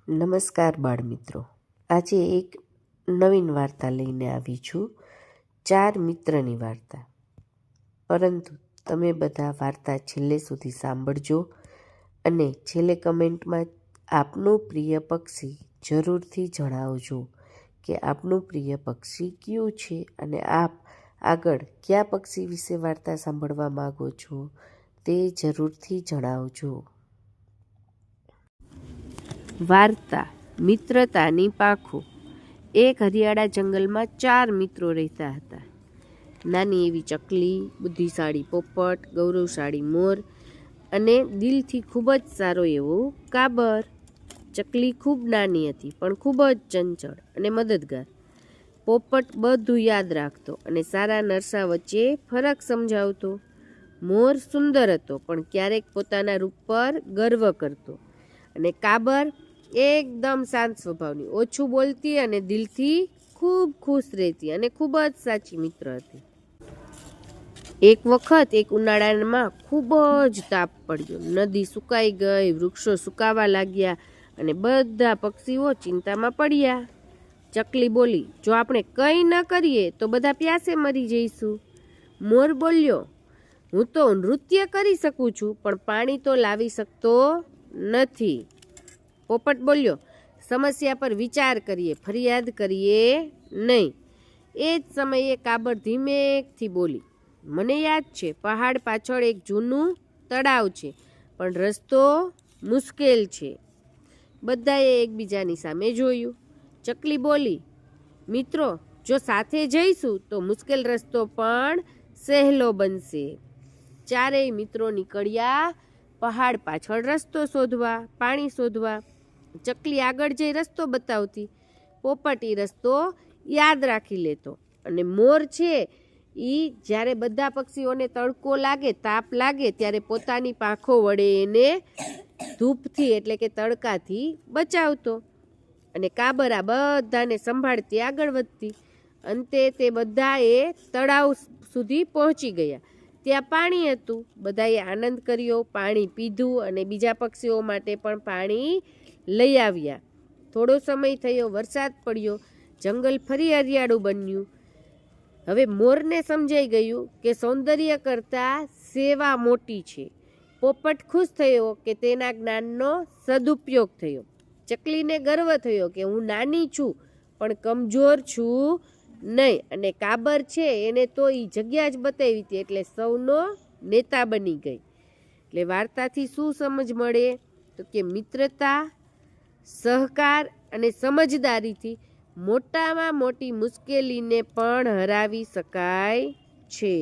નમસ્કાર બાળમિત્રો, આજે એક નવીન વાર્તા લઈને આવી છું, 4 મિત્રની વાર્તા. પરંતુ તમે બધા વાર્તા છેલ્લે સુધી સાંભળજો અને છેલ્લે કમેન્ટમાં આપનું પ્રિય પક્ષી જરૂરથી જણાવજો કે આપનું પ્રિય પક્ષી કયું છે અને આપ આગળ કયા પક્ષી વિશે વાર્તા સાંભળવા માગો છો તે જરૂરથી જણાવજો. વાર્તા મિત્રતાની પાંખો. એક હરિયાળા જંગલમાં 4 મિત્રો રહેતા હતા. નાની એવી ચકલી, બુદ્ધિશાળી પોપટ, ગૌરવશાળી મોર અને દિલથી ખૂબ જ સારો એવો કાબર. ચકલી ખૂબ નાની હતી પણ ખૂબ જ ચંચળ અને મદદગાર. પોપટ બધું યાદ રાખતો અને સારા નરસા વચ્ચે ફરક સમજાવતો. મોર સુંદર હતો પણ ક્યારેક પોતાના રૂપ પર ગર્વ કરતો. અને કાબર એકદમ શાંત સ્વભાવની, ઓછું બોલતી અને દિલથી ખૂબ ખુશ રહેતી અને ખૂબ જ સાચી મિત્ર હતી. એક વખત એક ઉનાળામાં ખૂબ જ તાપ પડ્યો. નદી સુકાઈ ગઈ, વૃક્ષો સુકાવા લાગ્યા અને બધા પક્ષીઓ ચિંતામાં પડ્યા. ચકલી બોલી, જો આપણે કંઈ ન કરીએ તો બધા પ્યાસે મરી જઈશું. મોર બોલ્યો, હું તો નૃત્ય કરી શકું છું પણ પાણી તો લાવી શકતો નથી. પોપટ બોલ્યો, સમસ્યા પર વિચાર કરીએ, ફરિયાદ કરીએ નહીં. એ જ સમયે કાબર ધીમેથી બોલી, મને યાદ છે, પહાડ પાછળ એક જૂનું તળાવ છે પણ રસ્તો મુશ્કેલ છે. બધાએ એકબીજાની સામે જોયું. ચકલી બોલી, મિત્રો, જો સાથે જઈશું તો મુશ્કેલ રસ્તો પણ સહેલો બનશે. 4 મિત્રો નીકળ્યા પહાડ પાછળ રસ્તો શોધવા, પાણી શોધવા. ચકલી આગળ જઈ રસ્તો બતાવતી, પોપટ એ રસ્તો યાદ રાખી લેતો અને મોર છે એ જ્યારે બધા પક્ષીઓને તડકો લાગે, તાપ લાગે ત્યારે પોતાની પાંખો વડે એને ધૂપથી એટલે કે તડકાથી બચાવતો. અને કાબર આ બધાને સંભાળતી આગળ વધતી. અંતે તે બધાએ તળાવ સુધી પહોંચી ગયા. ત્યાં પાણી હતું. બધાએ આનંદ કર્યો, પાણી પીધું અને બીજા પક્ષીઓ માટે પણ પાણી લઈ આવ્યા. થોડો સમય થયો, વરસાદ પડ્યો, જંગલ ફરી હરિયાળું બન્યું. હવે મોરને સમજાઈ ગયું કે સૌંદર્ય કરતાં સેવા મોટી છે. પોપટ ખુશ થયો કે તેના જ્ઞાનનો સદુપયોગ થયો. ચકલીને ગર્વ થયો કે હું નાની છું પણ કમજોર છું નહીં. અને કાબર છે એને તો એ જગ્યા જ બતાવી હતી એટલે સૌનો નેતા બની ગઈ. એટલે વાર્તાથી શું સમજ મળે તો કે મિત્રતા, સહકાર અને સમજદારીથી મોટામાં મોટી મુશ્કેલીને પણ હરાવી શકાય છે.